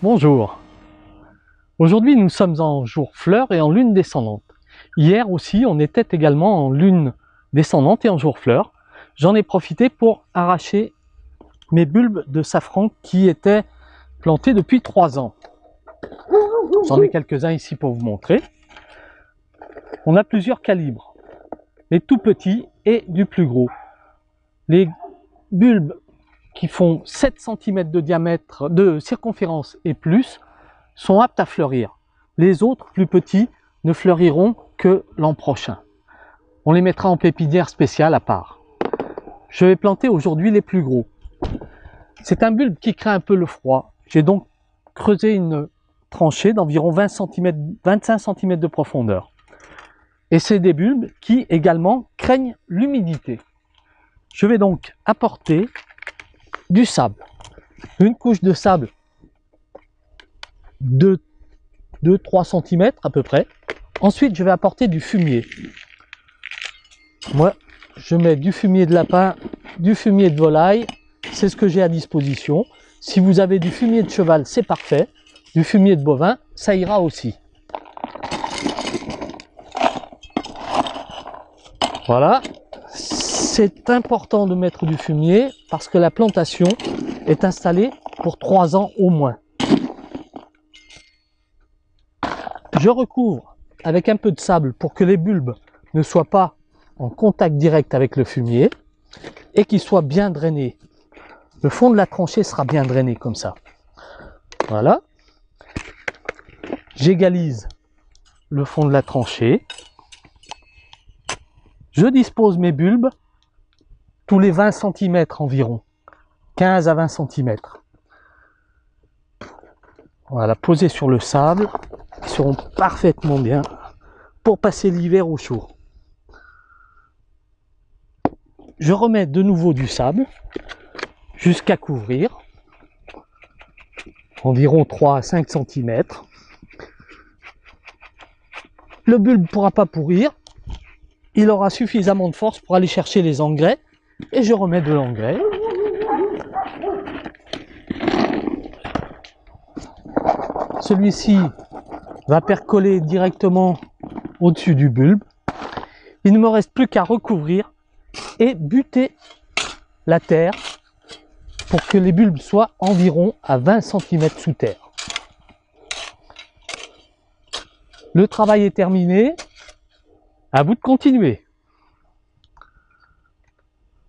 Bonjour. Aujourd'hui nous sommes en jour fleur et en lune descendante. Hier aussi on était également en lune descendante et en jour fleur. J'en ai profité pour arracher mes bulbes de safran qui étaient plantés depuis 3 ans. J'en ai quelques-uns ici pour vous montrer. On a plusieurs calibres, les tout petits et du plus gros. Les bulbes qui font 7 cm de diamètre, de circonférence et plus, sont aptes à fleurir. Les autres, plus petits, ne fleuriront que l'an prochain. On les mettra en pépinière spéciale à part. Je vais planter aujourd'hui les plus gros. C'est un bulbe qui craint un peu le froid. J'ai donc creusé une tranchée d'environ 25 cm de profondeur. Et c'est des bulbes qui également craignent l'humidité. Je vais donc apporter du sable, une couche de sable de 2-3 cm à peu près. Ensuite je vais apporter du fumier. Moi je mets du fumier de lapin, du fumier de volaille, c'est ce que j'ai à disposition. Si vous avez du fumier de cheval, c'est parfait. Du fumier de bovin, ça ira aussi. Voilà. C'est important de mettre du fumier parce que la plantation est installée pour 3 ans au moins. Je recouvre avec un peu de sable pour que les bulbes ne soient pas en contact direct avec le fumier et qu'ils soient bien drainés. Le fond de la tranchée sera bien drainé comme ça. Voilà. J'égalise le fond de la tranchée. Je dispose mes bulbes tous les 20 cm environ, 15 à 20 cm. Voilà, posés sur le sable, ils seront parfaitement bien pour passer l'hiver au chaud. Je remets de nouveau du sable jusqu'à couvrir, environ 3 à 5 cm. Le bulbe ne pourra pas pourrir, il aura suffisamment de force pour aller chercher les engrais. Et je remets de l'engrais. Celui-ci va percoler directement au-dessus du bulbe. Il ne me reste plus qu'à recouvrir et buter la terre pour que les bulbes soient environ à 20 cm sous terre. Le travail est terminé. À vous de continuer.